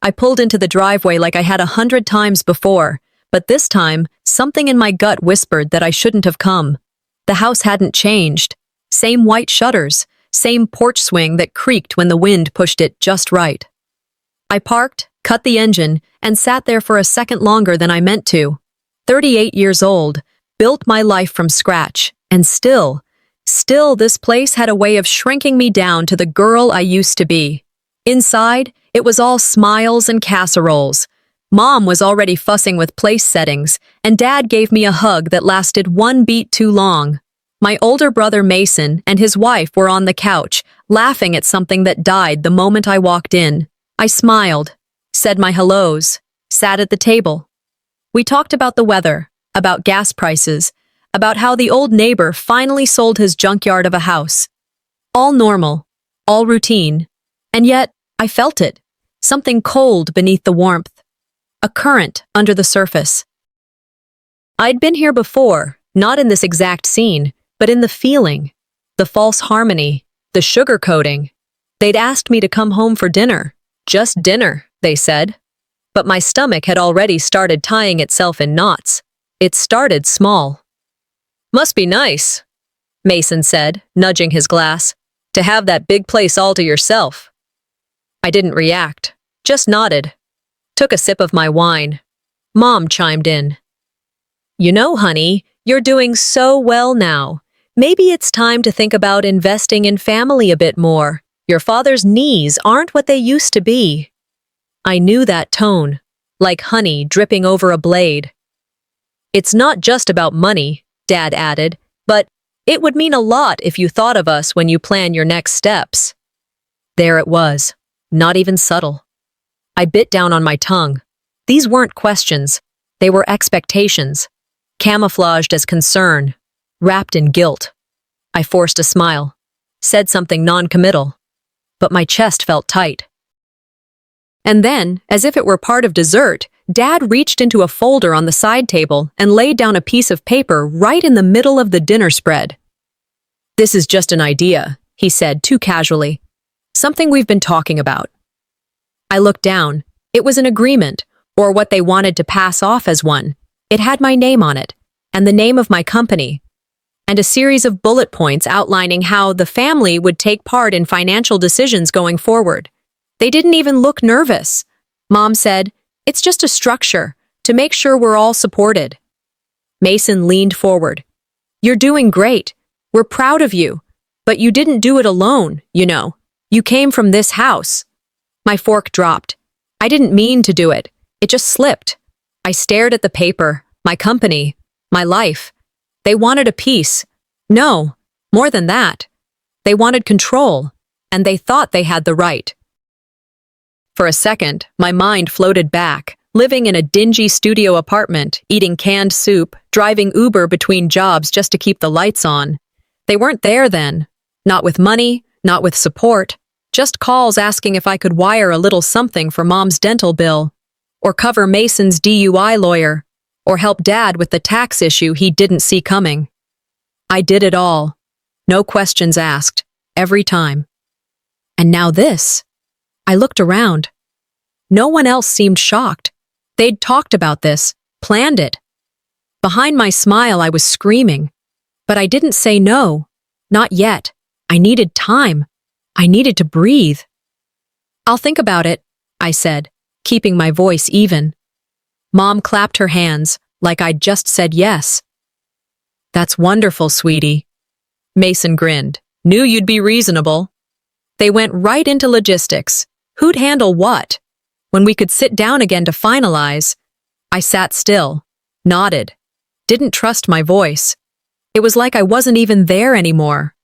I pulled into the driveway like I had 100 times before, but this time, something in my gut whispered that I shouldn't have come. The house hadn't changed. Same white shutters, same porch swing that creaked when the wind pushed it just right. I parked, cut the engine, and sat there for a second longer than I meant to. 38 years old, built my life from scratch, and still this place had a way of shrinking me down to the girl I used to be. Inside, it was all smiles and casseroles. Mom was already fussing with place settings, and Dad gave me a hug that lasted one beat too long. My older brother Mason and his wife were on the couch, laughing at something that died the moment I walked in. I smiled, said my hellos, sat at the table. We talked about the weather, about gas prices, about how the old neighbor finally sold his junkyard of a house. All normal, all routine. And yet, I felt it, something cold beneath the warmth, a current under the surface. I'd been here before, not in this exact scene, but in the feeling, the false harmony, the sugarcoating. They'd asked me to come home for dinner. Just dinner, they said. But my stomach had already started tying itself in knots. It started small. "Must be nice," Mason said, nudging his glass, "to have that big place all to yourself." I didn't react, just nodded. Took a sip of my wine. Mom chimed in. "You know, honey, you're doing so well now. Maybe it's time to think about investing in family a bit more. Your father's knees aren't what they used to be." I knew that tone, like honey dripping over a blade. "It's not just about money," Dad added, "but it would mean a lot if you thought of us when you plan your next steps." There it was, not even subtle. I bit down on my tongue. These weren't questions. They were expectations, camouflaged as concern, wrapped in guilt. I forced a smile, said something non-committal, but my chest felt tight. And then, as if it were part of dessert, Dad reached into a folder on the side table and laid down a piece of paper right in the middle of the dinner spread. "This is just an idea," he said too casually. "Something we've been talking about." I looked down. It was an agreement, or what they wanted to pass off as one. It had my name on it, and the name of my company, and a series of bullet points outlining how the family would take part in financial decisions going forward. They didn't even look nervous. Mom said, "It's just a structure, to make sure we're all supported." Mason leaned forward. "You're doing great. We're proud of you. But you didn't do it alone, you know. You came from this house." My fork dropped. I didn't mean to do it. It just slipped. I stared at the paper, my company, my life. They wanted a piece. No, more than that. They wanted control, and they thought they had the right. For a second, my mind floated back, living in a dingy studio apartment, eating canned soup, driving Uber between jobs just to keep the lights on. They weren't there then. Not with money, not with support. Just calls asking if I could wire a little something for Mom's dental bill, or cover Mason's DUI lawyer, or help Dad with the tax issue he didn't see coming. I did it all. No questions asked, every time. And now this. I looked around. No one else seemed shocked. They'd talked about this, planned it. Behind my smile, I was screaming. But I didn't say no. Not yet. I needed time. I needed to breathe. "I'll think about it," I said, keeping my voice even. Mom clapped her hands, like I'd just said yes. "That's wonderful, sweetie." Mason grinned. "Knew you'd be reasonable." They went right into logistics. Who'd handle what? When we could sit down again to finalize, I sat still, nodded, didn't trust my voice. It was like I wasn't even there anymore.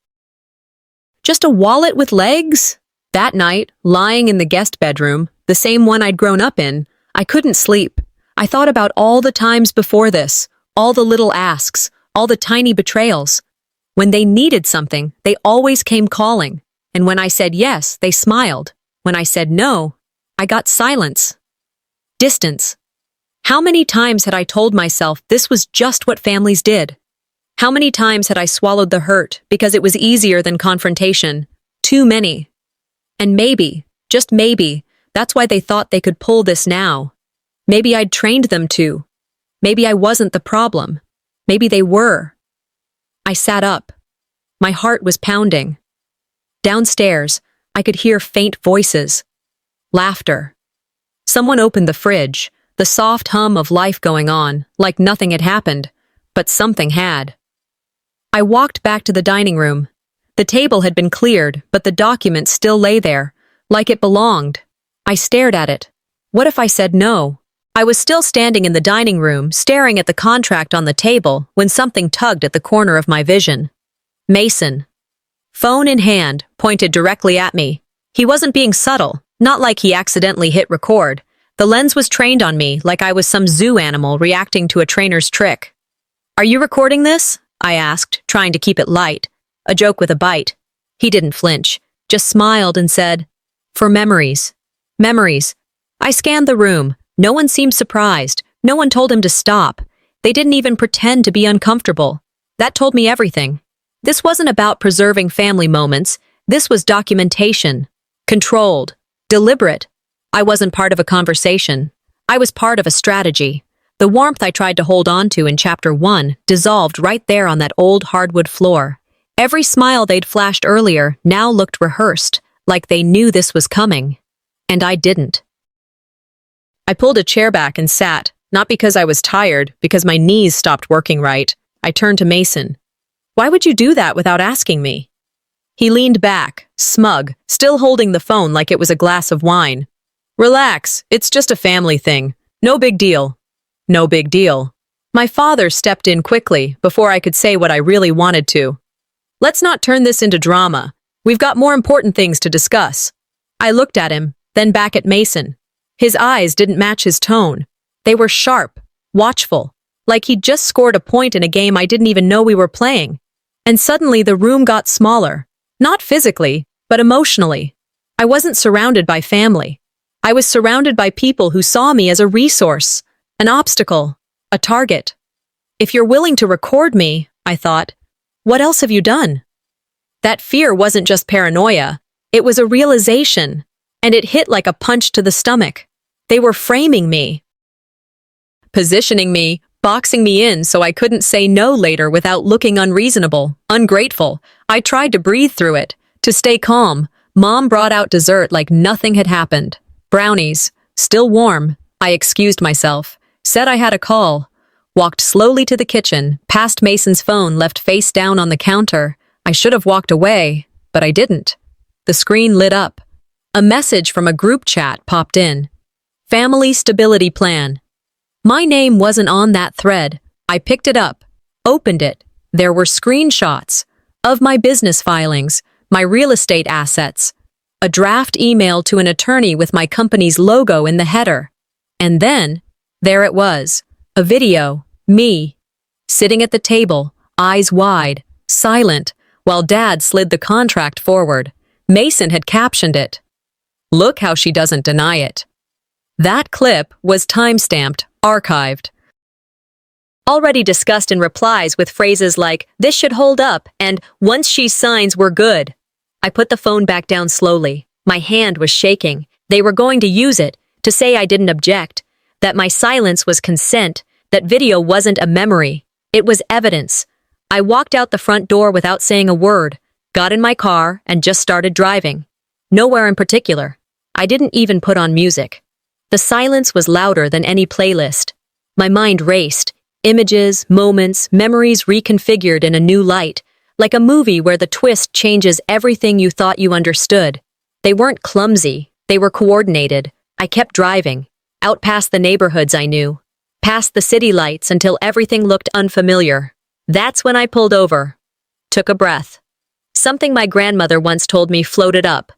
Just a wallet with legs? That night, lying in the guest bedroom, the same one I'd grown up in, I couldn't sleep. I thought about all the times before this, all the little asks, all the tiny betrayals. When they needed something, they always came calling. And when I said yes, they smiled. When I said no, I got silence. Distance. How many times had I told myself this was just what families did? How many times had I swallowed the hurt because it was easier than confrontation? Too many. And maybe, just maybe, That's why they thought they could pull this now. Maybe I'd trained them to. Maybe I wasn't the problem. Maybe they were. I sat up. My heart was pounding. Downstairs, I could hear faint voices. Laughter. Someone opened the fridge, the soft hum of life going on, like nothing had happened, but something had. I walked back to the dining room. The table had been cleared, but the document still lay there, like it belonged. I stared at it. What if I said no? I was still standing in the dining room, staring at the contract on the table, when something tugged at the corner of my vision. Mason. Phone in hand, pointed directly at me. He wasn't being subtle, not like he accidentally hit record. The lens was trained on me, like I was some zoo animal reacting to a trainer's trick. "Are you recording this?" I asked, trying to keep it light. A joke with a bite. He didn't flinch, just smiled and said, "For memories." Memories. I scanned the room. No one seemed surprised. No one told him to stop. They didn't even pretend to be uncomfortable. That told me everything. This wasn't about preserving family moments. This was documentation. Controlled. Deliberate. I wasn't part of a conversation. I was part of a strategy. The warmth I tried to hold on to in Chapter 1 dissolved right there on that old hardwood floor. Every smile they'd flashed earlier now looked rehearsed, like they knew this was coming. And I didn't. I pulled a chair back and sat, not because I was tired, because my knees stopped working right. I turned to Mason. "Why would you do that without asking me?" He leaned back, smug, still holding the phone like it was a glass of wine. "Relax, it's just a family thing. No big deal." No big deal. My father stepped in quickly before I could say what I really wanted to. "Let's not turn this into drama. We've got more important things to discuss." I looked at him, then back at Mason. His eyes didn't match his tone. They were sharp, watchful, like he'd just scored a point in a game I didn't even know we were playing. And suddenly the room got smaller. Not physically, but emotionally. I wasn't surrounded by family. I was surrounded by people who saw me as a resource, an obstacle, a target. If you're willing to record me, I thought, what else have you done? That fear wasn't just paranoia. It was a realization, and it hit like a punch to the stomach. They were framing me, positioning me, boxing me in so I couldn't say no later without looking unreasonable, ungrateful. I tried to breathe through it, to stay calm. Mom brought out dessert like nothing had happened. Brownies, still warm. I excused myself, said I had a call, walked slowly to the kitchen, past Mason's phone left face down on the counter. I should have walked away, but I didn't. The screen lit up. A message from a group chat popped in. Family Stability Plan. My name wasn't on that thread. I picked it up, opened it. There were screenshots of my business filings, my real estate assets, a draft email to an attorney with my company's logo in the header. And then, there it was, a video, me, sitting at the table, eyes wide, silent, while Dad slid the contract forward. Mason had captioned it. "Look how she doesn't deny it." That clip was time-stamped, archived. Already discussed in replies with phrases like, "This should hold up," and "Once she signs, we're good." I put the phone back down slowly. My hand was shaking. They were going to use it, to say I didn't object, that my silence was consent, that video wasn't a memory. It was evidence. I walked out the front door without saying a word, got in my car, and just started driving. Nowhere in particular. I didn't even put on music. The silence was louder than any playlist. My mind raced. Images, moments, memories reconfigured in a new light, like a movie where the twist changes everything you thought you understood. They weren't clumsy. They were coordinated. I kept driving, out past the neighborhoods I knew, past the city lights until everything looked unfamiliar. That's when I pulled over. Took a breath. Something my grandmother once told me floated up.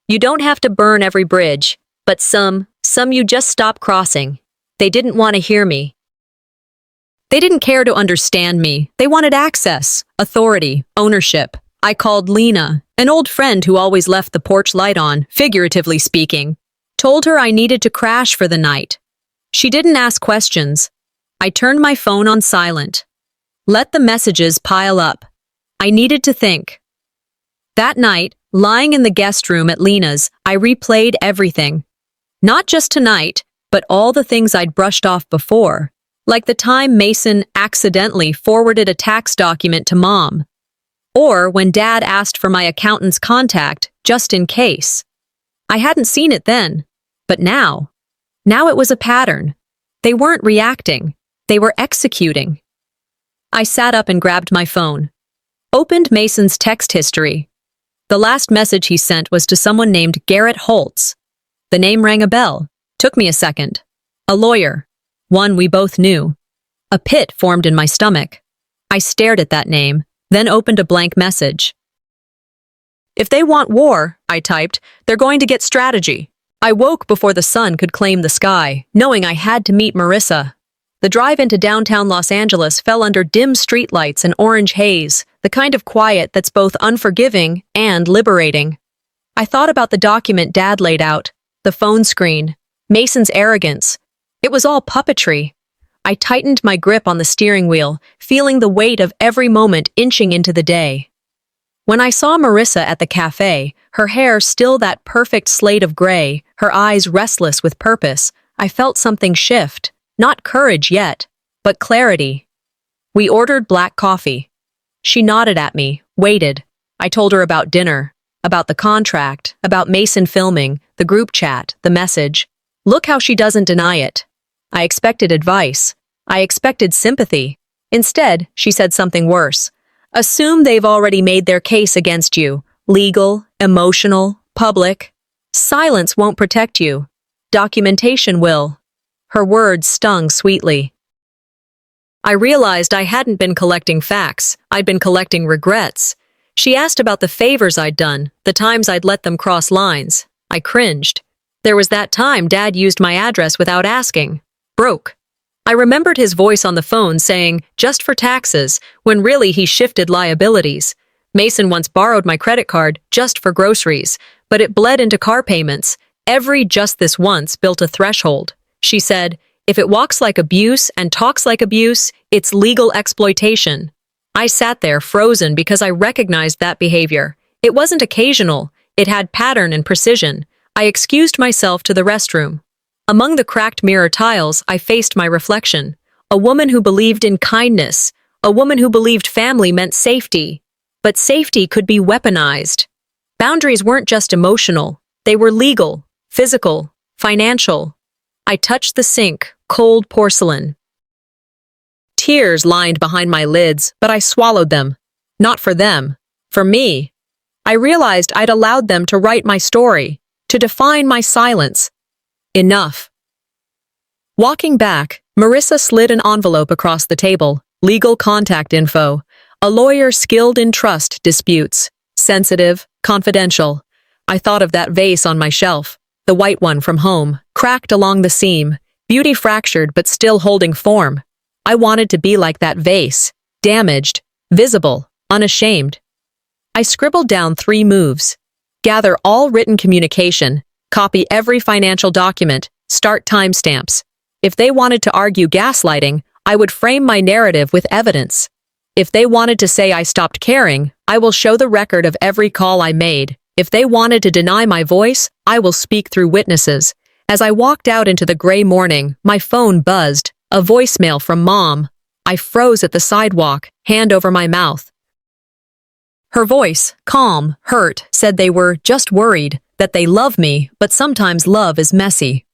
You don't have to burn every bridge, but some you just stop crossing. They didn't want to hear me. They didn't care to understand me. They wanted access, authority, ownership. I called Lena, an old friend who always left the porch light on, figuratively speaking. Told her I needed to crash for the night. She didn't ask questions. I turned my phone on silent. Let the messages pile up. I needed to think. That night, lying in the guest room at Lena's, I replayed everything. Not just tonight, but all the things I'd brushed off before, like the time Mason accidentally forwarded a tax document to Mom, or when Dad asked for my accountant's contact just in case. I hadn't seen it then, but now it was a pattern. They weren't reacting, they were executing. I sat up and grabbed my phone. Opened Mason's text history. The last message he sent was to someone named Garrett Holtz. The name rang a bell. Took me a second. A lawyer. One we both knew. A pit formed in my stomach. I stared at that name, then opened a blank message. "If they want war," I typed, "they're going to get strategy." I woke before the sun could claim the sky, knowing I had to meet Marissa. The drive into downtown Los Angeles fell under dim streetlights and orange haze, the kind of quiet that's both unforgiving and liberating. I thought about the document Dad laid out, the phone screen, Mason's arrogance. It was all puppetry. I tightened my grip on the steering wheel, feeling the weight of every moment inching into the day. When I saw Marissa at the cafe, her hair still that perfect slate of gray, her eyes restless with purpose, I felt something shift. Not courage yet, but clarity. We ordered black coffee. She nodded at me, waited. I told her about dinner, about the contract, about Mason filming, the group chat, the message. Look how she doesn't deny it. I expected advice. I expected sympathy. Instead, she said something worse. Assume they've already made their case against you. Legal, emotional, public. Silence won't protect you. Documentation will. Her words stung sweetly. I realized I hadn't been collecting facts. I'd been collecting regrets. She asked about the favors I'd done, the times I'd let them cross lines. I cringed. There was that time Dad used my address without asking. Broke. I remembered his voice on the phone saying, "Just for taxes," when really he shifted liabilities. Mason once borrowed my credit card just for groceries, but it bled into car payments. Every "just this once" built a threshold. She said, "If it walks like abuse and talks like abuse, it's legal exploitation." I sat there frozen because I recognized that behavior. It wasn't occasional. It had pattern and precision. I excused myself to the restroom. Among the cracked mirror tiles, I faced my reflection. A woman who believed in kindness. A woman who believed family meant safety. But safety could be weaponized. Boundaries weren't just emotional. They were legal, physical, financial. I touched the sink, cold porcelain. Tears lined behind my lids, but I swallowed them. Not for them. For me. I realized I'd allowed them to write my story, to define my silence. Enough. Walking back, Marissa slid an envelope across the table. Legal contact info. A lawyer skilled in trust disputes. Sensitive, confidential. I thought of that vase on my shelf. The white one from home, cracked along the seam, beauty fractured but still holding form. I wanted to be like that vase, damaged, visible, unashamed. I scribbled down 3 moves. Gather all written communication, copy every financial document, start timestamps. If they wanted to argue gaslighting, I would frame my narrative with evidence. If they wanted to say I stopped caring, I will show the record of every call I made. If they wanted to deny my voice, I will speak through witnesses. As I walked out into the gray morning, my phone buzzed, a voicemail from Mom. I froze at the sidewalk, hand over my mouth. Her voice, calm, hurt, said they were just worried, that they love me, but sometimes love is messy.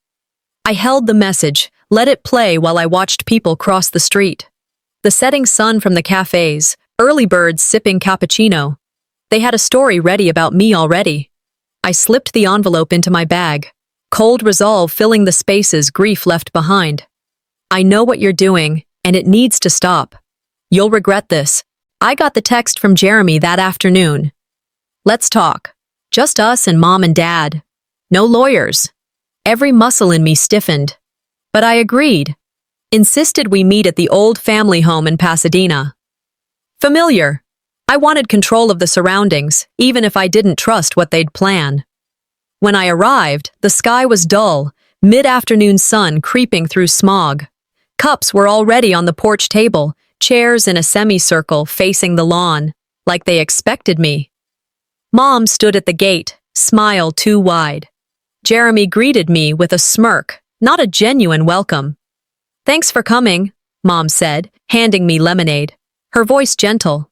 I held the message, let it play while I watched people cross the street. The setting sun from the cafes, early birds sipping cappuccino. They had a story ready about me already. I slipped the envelope into my bag, cold resolve filling the spaces grief left behind. I know what you're doing, and it needs to stop. You'll regret this. I got the text from Jeremy that afternoon. Let's talk. Just us and Mom and Dad. No lawyers. Every muscle in me stiffened. But I agreed. Insisted we meet at the old family home in Pasadena. Familiar. I wanted control of the surroundings, even if I didn't trust what they'd plan. When I arrived, the sky was dull, mid-afternoon sun creeping through smog. Cups were already on the porch table, chairs in a semicircle facing the lawn, like they expected me. Mom stood at the gate, smile too wide. Jeremy greeted me with a smirk, not a genuine welcome. "Thanks for coming," Mom said, handing me lemonade, her voice gentle.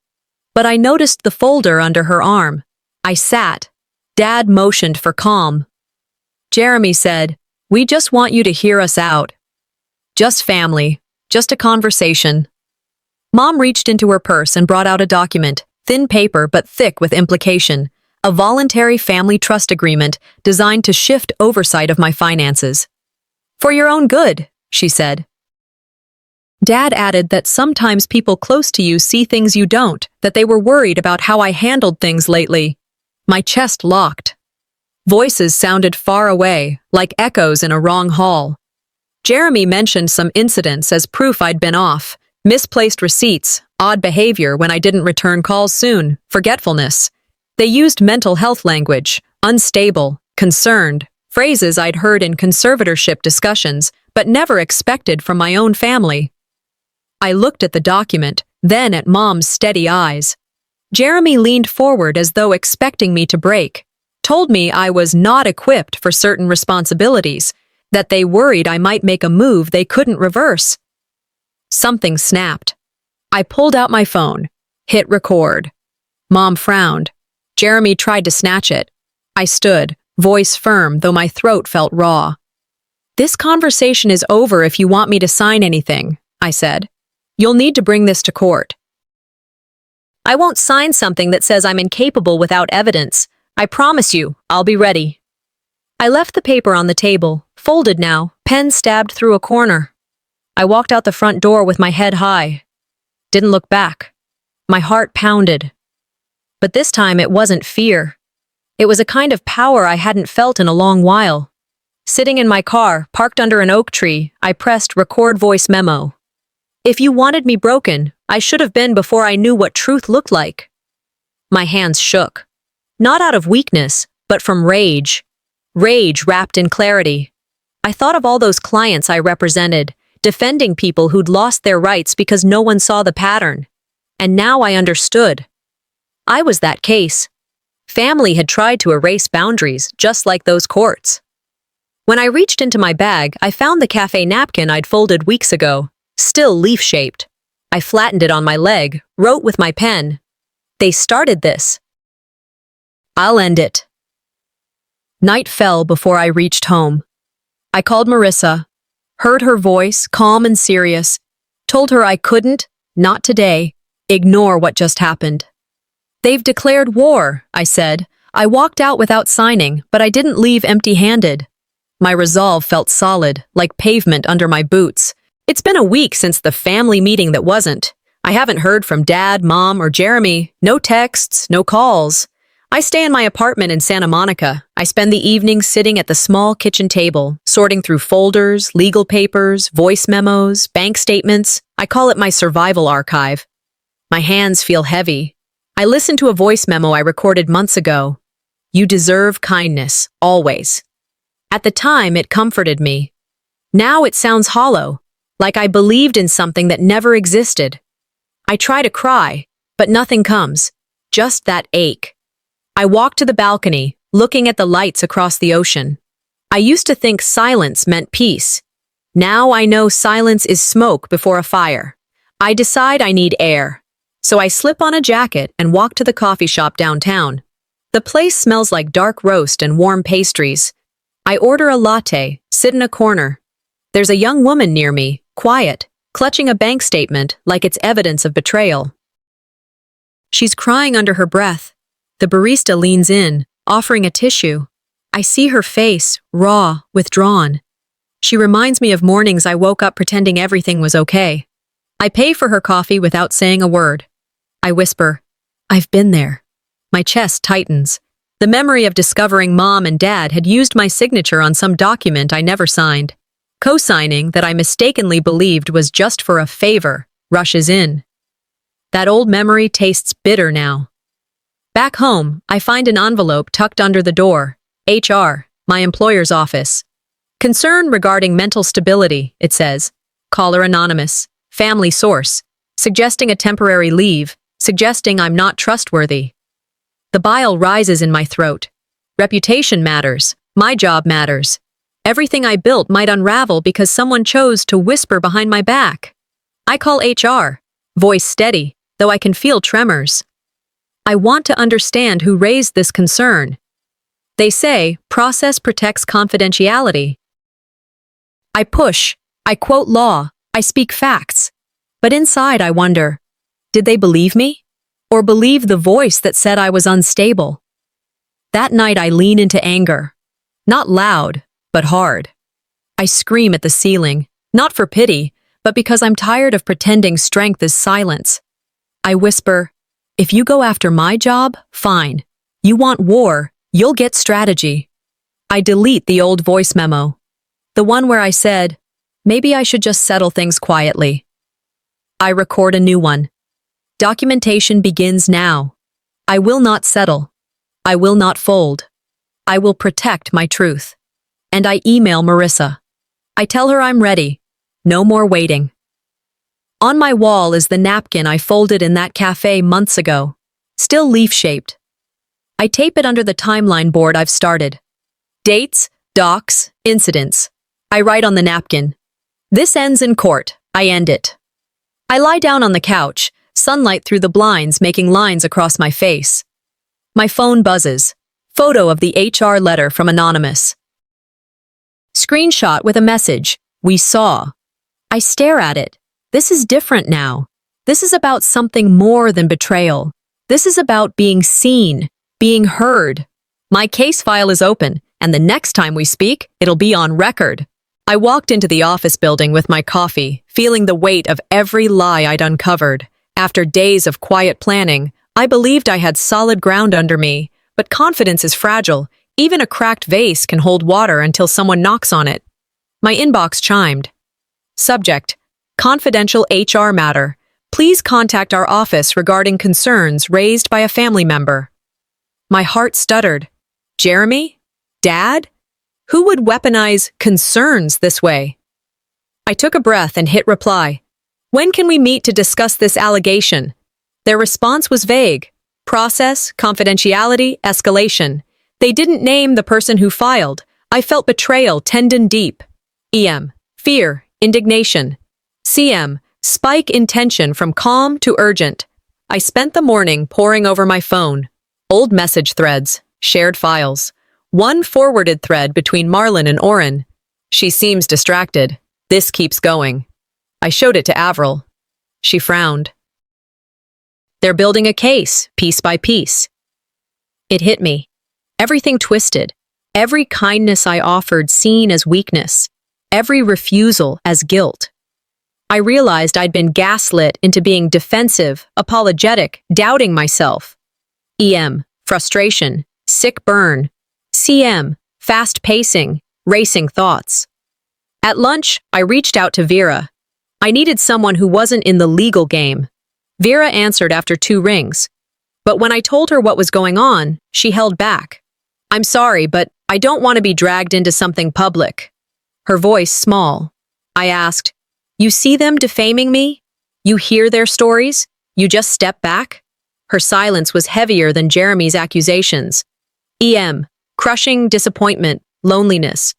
But I noticed the folder under her arm. I sat. Dad motioned for calm. Jeremy said, "We just want you to hear us out. Just family, just a conversation." Mom reached into her purse and brought out a document, thin paper but thick with implication, a voluntary family trust agreement designed to shift oversight of my finances. "For your own good," she said. Dad added that sometimes people close to you see things you don't, that they were worried about how I handled things lately. My chest locked. Voices sounded far away, like echoes in a wrong hall. Jeremy mentioned some incidents as proof I'd been off. Misplaced receipts, odd behavior when I didn't return calls soon, forgetfulness. They used mental health language, unstable, concerned, phrases I'd heard in conservatorship discussions, but never expected from my own family. I looked at the document, then at Mom's steady eyes. Jeremy leaned forward as though expecting me to break, told me I was not equipped for certain responsibilities, that they worried I might make a move they couldn't reverse. Something snapped. I pulled out my phone, hit record. Mom frowned. Jeremy tried to snatch it. I stood, voice firm, though my throat felt raw. "This conversation is over if you want me to sign anything," I said. "You'll need to bring this to court." "I won't sign something that says I'm incapable without evidence. I promise you, I'll be ready." I left the paper on the table, folded now, pen stabbed through a corner. I walked out the front door with my head high. Didn't look back. My heart pounded. But this time it wasn't fear. It was a kind of power I hadn't felt in a long while. Sitting in my car, parked under an oak tree, I pressed record voice memo. "If you wanted me broken, I should have been before I knew what truth looked like." My hands shook. Not out of weakness, but from rage. Rage wrapped in clarity. I thought of all those clients I represented, defending people who'd lost their rights because no one saw the pattern. And now I understood. I was that case. Family had tried to erase boundaries, just like those courts. When I reached into my bag, I found the cafe napkin I'd folded weeks ago, still leaf-shaped. I flattened it on my leg, wrote with my pen. "They started this. I'll end it." Night fell before I reached home. I called Marissa, heard her voice, calm and serious, told her I couldn't, not today, ignore what just happened. "They've declared war," I said. I walked out without signing, but I didn't leave empty-handed. My resolve felt solid, like pavement under my boots. It's been a week since the family meeting that wasn't. I haven't heard from Dad, Mom, or Jeremy. No texts, no calls. I stay in my apartment in Santa Monica. I spend the evenings sitting at the small kitchen table, sorting through folders, legal papers, voice memos, bank statements. I call it my survival archive. My hands feel heavy. I listen to a voice memo I recorded months ago. "You deserve kindness, always." At the time, it comforted me. Now it sounds hollow, like I believed in something that never existed. I try to cry, but nothing comes, just that ache. I walk to the balcony, looking at the lights across the ocean. I used to think silence meant peace. Now I know silence is smoke before a fire. I decide I need air. So I slip on a jacket and walk to the coffee shop downtown. The place smells like dark roast and warm pastries. I order a latte, sit in a corner. There's a young woman near me, quiet, clutching a bank statement like it's evidence of betrayal. She's crying under her breath. The barista leans in, offering a tissue. I see her face, raw, withdrawn. She reminds me of mornings I woke up pretending everything was okay. I pay for her coffee without saying a word. I whisper, "I've been there." My chest tightens. The memory of discovering Mom and Dad had used my signature on some document I never signed. Co-signing that I mistakenly believed was just for a favor rushes in. That old memory tastes bitter now. Back home, I find an envelope tucked under the door. HR, my employer's office. Concern regarding mental stability, it says. Caller anonymous. Family source. Suggesting a temporary leave. Suggesting I'm not trustworthy. The bile rises in my throat. Reputation matters. My job matters. Everything I built might unravel because someone chose to whisper behind my back. I call HR, voice steady, though I can feel tremors. I want to understand who raised this concern. They say process protects confidentiality. I push, I quote law, I speak facts. But inside I wonder, did they believe me? Or believe the voice that said I was unstable? That night I lean into anger. Not loud, but hard. I scream at the ceiling, not for pity, but because I'm tired of pretending strength is silence. I whisper, if you go after my job, fine. You want war, you'll get strategy. I delete the old voice memo. The one where I said, maybe I should just settle things quietly. I record a new one. Documentation begins now. I will not settle. I will not fold. I will protect my truth. And I email Marissa. I tell her I'm ready. No more waiting. On my wall is the napkin I folded in that cafe months ago, still leaf-shaped. I tape it under the timeline board I've started. Dates, docs, incidents. I write on the napkin. This ends in court. I end it. I lie down on the couch, sunlight through the blinds making lines across my face. My phone buzzes. Photo of the HR letter from Anonymous. Screenshot with a message. We saw. I stare at it. This is different now. This is about something more than betrayal. This is about being seen, being heard. My case file is open, and the next time we speak, it'll be on record. I walked into the office building with my coffee, feeling the weight of every lie I'd uncovered. After days of quiet planning, I believed I had solid ground under me, but confidence is fragile. Even a cracked vase can hold water until someone knocks on it. My inbox chimed. Subject: confidential HR matter. Please contact our office regarding concerns raised by a family member. My heart stuttered. Jeremy? Dad? Who would weaponize concerns this way? I took a breath and hit reply. When can we meet to discuss this allegation? Their response was vague. Process, confidentiality, escalation. They didn't name the person who filed. I felt betrayal tendon deep. EM. Fear, indignation. CM. Spike in tension from calm to urgent. I spent the morning poring over my phone. Old message threads, shared files. One forwarded thread between Marlon and Oren. She seems distracted. This keeps going. I showed it to Avril. She frowned. They're building a case, piece by piece. It hit me. Everything twisted. Every kindness I offered seen as weakness. Every refusal as guilt. I realized I'd been gaslit into being defensive, apologetic, doubting myself. EM. Frustration. Sick burn. CM. Fast pacing. Racing thoughts. At lunch, I reached out to Vera. I needed someone who wasn't in the legal game. Vera answered after 2 rings. But when I told her what was going on, she held back. I'm sorry, but I don't want to be dragged into something public. Her voice small. I asked, you see them defaming me? You hear their stories? You just step back? Her silence was heavier than Jeremy's accusations. EM. Crushing disappointment, loneliness.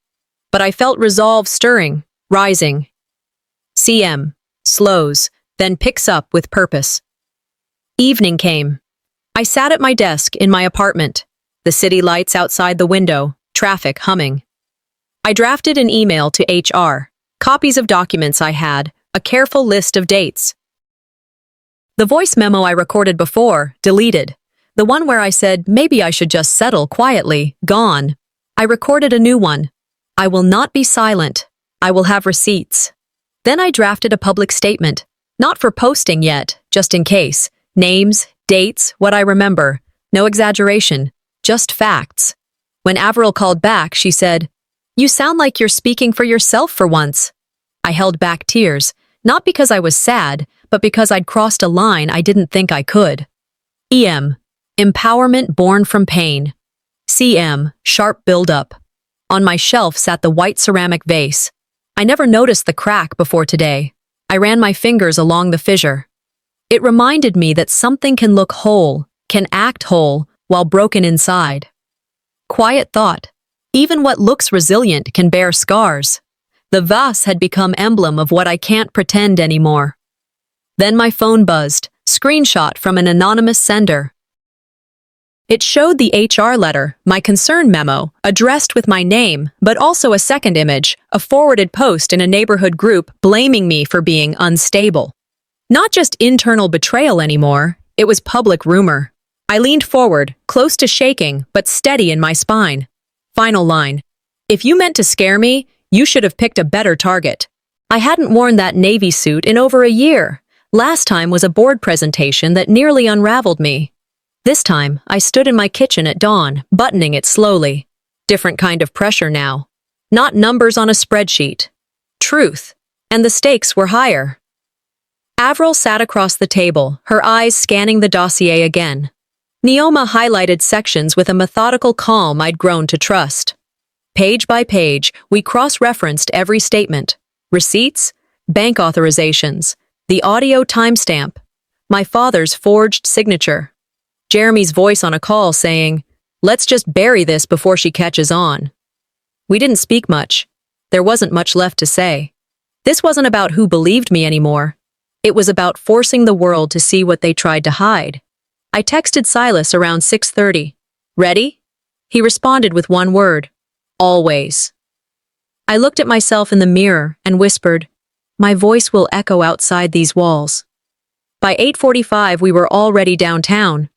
But I felt resolve stirring, rising. CM. Slows, then picks up with purpose. Evening came. I sat at my desk in my apartment, the city lights outside the window, traffic humming. I drafted an email to HR, copies of documents I had, a careful list of dates. The voice memo I recorded before, deleted. The one where I said maybe I should just settle quietly, gone. I recorded a new one. I will not be silent. I will have receipts. Then I drafted a public statement, not for posting yet, just in case. Names, dates, what I remember. No exaggeration, just facts. When Avril called back, she said, you sound like you're speaking for yourself for once. I held back tears, not because I was sad, but because I'd crossed a line I didn't think I could. EM. Empowerment born from pain. CM. Sharp buildup. On my shelf sat the white ceramic vase. I never noticed the crack before today. I ran my fingers along the fissure. It reminded me that something can look whole, can act whole, while broken inside. Quiet thought. Even what looks resilient can bear scars. The vase had become emblem of what I can't pretend anymore. Then my phone buzzed, screenshot from an anonymous sender. It showed the HR letter, my concern memo, addressed with my name, but also a second image, a forwarded post in a neighborhood group blaming me for being unstable. Not just internal betrayal anymore, it was public rumor. I leaned forward, close to shaking, but steady in my spine. Final line. If you meant to scare me, you should have picked a better target. I hadn't worn that navy suit in over a year. Last time was a board presentation that nearly unraveled me. This time, I stood in my kitchen at dawn, buttoning it slowly. Different kind of pressure now. Not numbers on a spreadsheet. Truth. And the stakes were higher. Avril sat across the table, her eyes scanning the dossier again. Neoma highlighted sections with a methodical calm I'd grown to trust. Page by page, we cross-referenced every statement. Receipts, bank authorizations, the audio timestamp, my father's forged signature, Jeremy's voice on a call saying, "Let's just bury this before she catches on." We didn't speak much. There wasn't much left to say. This wasn't about who believed me anymore. It was about forcing the world to see what they tried to hide. I texted Silas around 6:30. "Ready?" He responded with one word. "Always." I looked at myself in the mirror and whispered, "My voice will echo outside these walls." By 8:45, we were already downtown.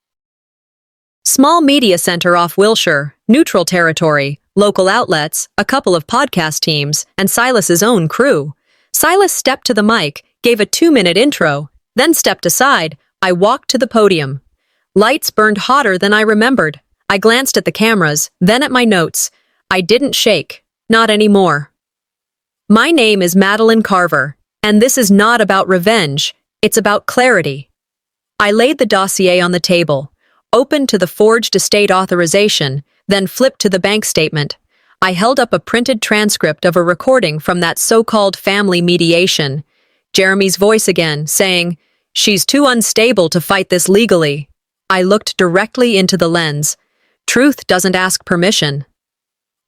Small media center off Wilshire, neutral territory, local outlets, a couple of podcast teams, and Silas's own crew. Silas stepped to the mic, gave a 2-minute intro, then stepped aside. I walked to the podium. Lights burned hotter than I remembered. I glanced at the cameras, then at my notes. I didn't shake. Not anymore. My name is Madeline Carver, and this is not about revenge. It's about clarity. I laid the dossier on the table, opened to the forged estate authorization, then flipped to the bank statement. I held up a printed transcript of a recording from that so-called family mediation. Jeremy's voice again, saying, "She's too unstable to fight this legally." I looked directly into the lens. Truth doesn't ask permission.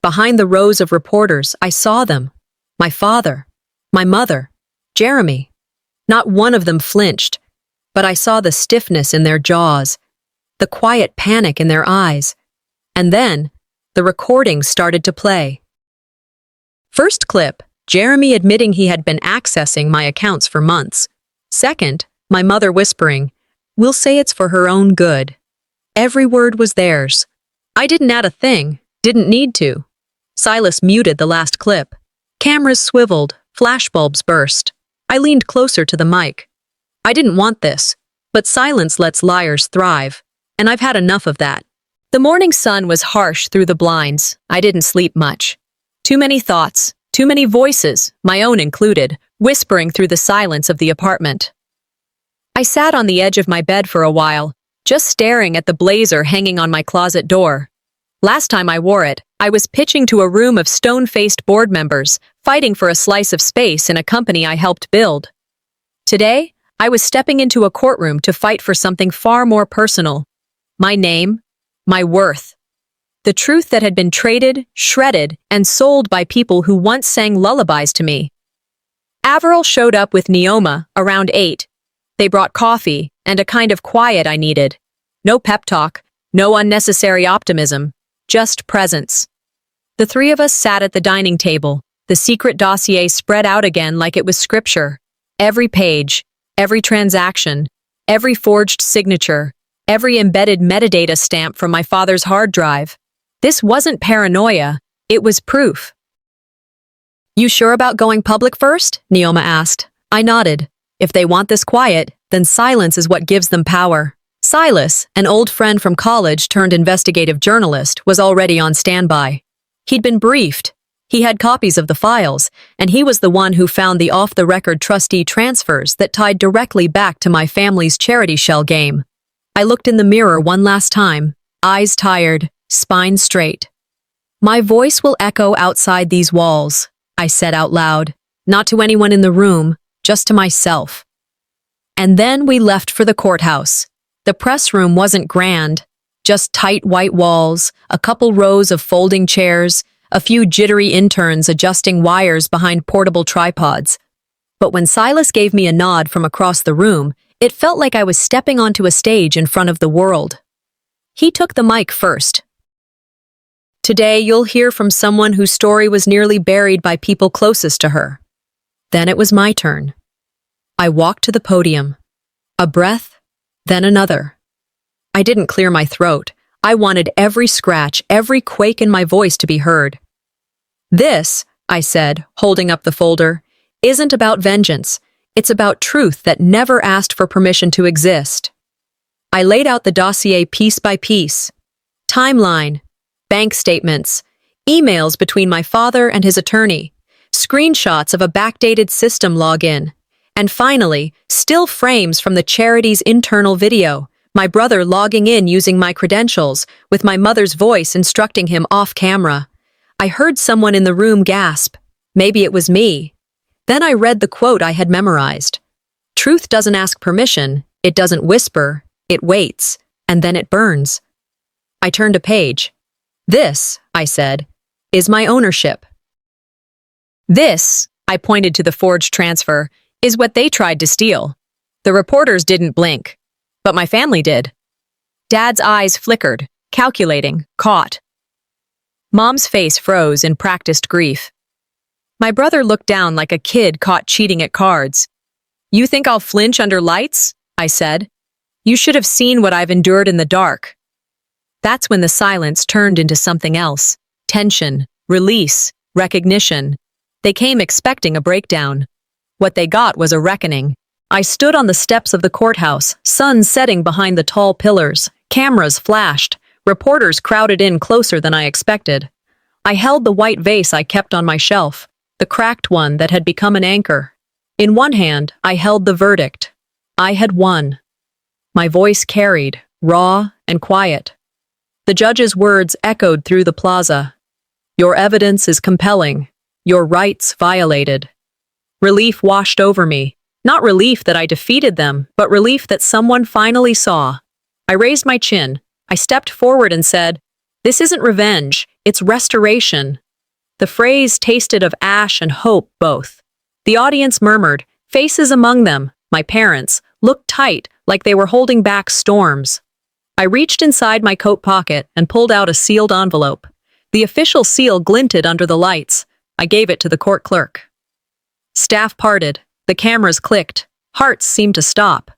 Behind the rows of reporters, I saw them. My father, my mother, Jeremy. Not one of them flinched, but I saw the stiffness in their jaws, the quiet panic in their eyes. And then, the recording started to play. First clip, Jeremy admitting he had been accessing my accounts for months. Second, my mother whispering, "We'll say it's for her own good." Every word was theirs. I didn't add a thing, didn't need to. Silas muted the last clip. Cameras swiveled, flashbulbs burst. I leaned closer to the mic. I didn't want this, but silence lets liars thrive, and I've had enough of that. The morning sun was harsh through the blinds. I didn't sleep much. Too many thoughts, too many voices, my own included, whispering through the silence of the apartment. I sat on the edge of my bed for a while, just staring at the blazer hanging on my closet door. Last time I wore it, I was pitching to a room of stone-faced board members, fighting for a slice of space in a company I helped build. Today, I was stepping into a courtroom to fight for something far more personal. My name, my worth. The truth that had been traded, shredded, and sold by people who once sang lullabies to me. Avril showed up with Neoma around 8. They brought coffee and a kind of quiet I needed. No pep talk, no unnecessary optimism, just presence. The three of us sat at the dining table, the secret dossier spread out again like it was scripture. Every page, every transaction, every forged signature, every embedded metadata stamp from my father's hard drive. This wasn't paranoia, it was proof. "You sure about going public first?" Neoma asked. I nodded. If they want this quiet, then silence is what gives them power. Silas, an old friend from college turned investigative journalist, was already on standby. He'd been briefed. He had copies of the files, and he was the one who found the off-the-record trustee transfers that tied directly back to my family's charity shell game. I looked in the mirror one last time, eyes tired, spine straight. "My voice will echo outside these walls," I said out loud, not to anyone in the room, just to myself. And then we left for the courthouse. The press room wasn't grand, just tight white walls, a couple rows of folding chairs, a few jittery interns adjusting wires behind portable tripods. But when Silas gave me a nod from across the room, it felt like I was stepping onto a stage in front of the world. He took the mic first. Today, you'll hear from someone whose story was nearly buried by people closest to her. Then it was my turn. I walked to the podium. A breath, then another. I didn't clear my throat. I wanted every scratch, every quake in my voice to be heard. This, I said, holding up the folder, isn't about vengeance. It's about truth that never asked for permission to exist. I laid out the dossier piece by piece. Timeline, bank statements, emails between my father and his attorney, screenshots of a backdated system login, and finally, still frames from the charity's internal video, my brother logging in using my credentials, with my mother's voice instructing him off camera. I heard someone in the room gasp. Maybe it was me. Then I read the quote I had memorized. Truth doesn't ask permission, it doesn't whisper, it waits, and then it burns. I turned a page. This, I said, is my ownership. This, I pointed to the forged transfer, is what they tried to steal. The reporters didn't blink, but my family did. Dad's eyes flickered, calculating, caught. Mom's face froze in practiced grief. My brother looked down like a kid caught cheating at cards. You think I'll flinch under lights? I said. You should have seen what I've endured in the dark. That's when the silence turned into something else. Tension, release, recognition. They came expecting a breakdown. What they got was a reckoning. I stood on the steps of the courthouse, sun setting behind the tall pillars. Cameras flashed. Reporters crowded in closer than I expected. I held the white vase I kept on my shelf, the cracked one that had become an anchor. In one hand, I held the verdict. I had won. My voice carried, raw and quiet. The judge's words echoed through the plaza. Your evidence is compelling. Your rights violated. Relief washed over me. Not relief that I defeated them, but relief that someone finally saw. I raised my chin. I stepped forward and said, "This isn't revenge, it's restoration." The phrase tasted of ash and hope both. The audience murmured, faces among them, my parents, looked tight like they were holding back storms. I reached inside my coat pocket and pulled out a sealed envelope. The official seal glinted under the lights. I gave it to the court clerk. Staff parted. The cameras clicked. Hearts seemed to stop.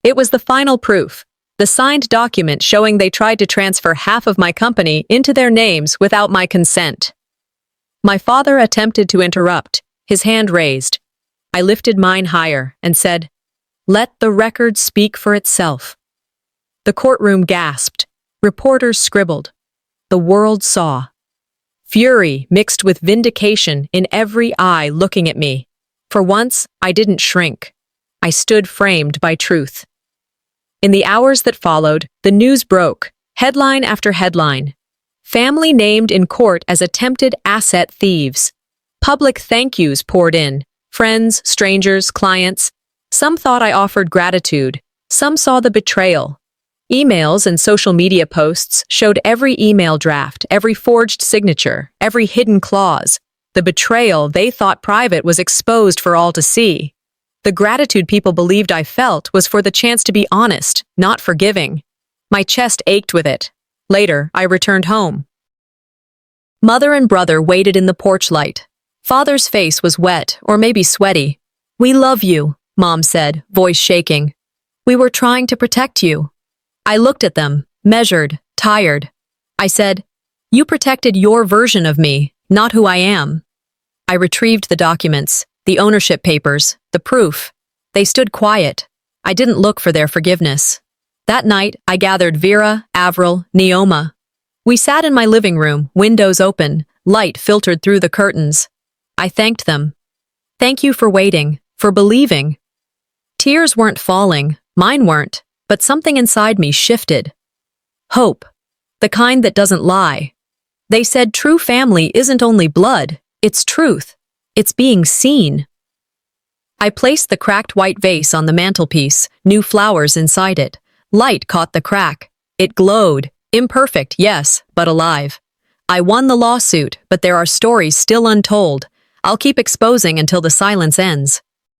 It was the final proof. The signed document showing they tried to transfer half of my company into their names without my consent. My father attempted to interrupt, his hand raised. I lifted mine higher and said, "Let the record speak for itself." The courtroom gasped. Reporters scribbled. The world saw. Fury mixed with vindication in every eye looking at me. For once, I didn't shrink. I stood framed by truth. In the hours that followed, the news broke, headline after headline. Family named in court as attempted asset thieves. Public thank yous poured in. Friends, strangers, clients. Some thought I offered gratitude. Some saw the betrayal. Emails and social media posts showed every email draft, every forged signature, every hidden clause. The betrayal they thought private was exposed for all to see. The gratitude people believed I felt was for the chance to be honest, not forgiving. My chest ached with it. Later, I returned home. Mother and brother waited in the porch light. Father's face was wet, or maybe sweaty. "We love you," Mom said, voice shaking. "We were trying to protect you." I looked at them, measured, tired. I said, "You protected your version of me, not who I am." I retrieved the documents, the ownership papers, the proof. They stood quiet. I didn't look for their forgiveness. That night, I gathered Vera, Avril, Neoma. We sat in my living room, windows open, light filtered through the curtains. I thanked them. Thank you for waiting, for believing. Tears weren't falling, mine weren't, but something inside me shifted. Hope. The kind that doesn't lie. They said true family isn't only blood, it's truth. It's being seen. I placed the cracked white vase on the mantelpiece, new flowers inside it. Light caught the crack. It glowed. Imperfect, yes, but alive. I won the lawsuit, but there are stories still untold. I'll keep exposing until the silence ends.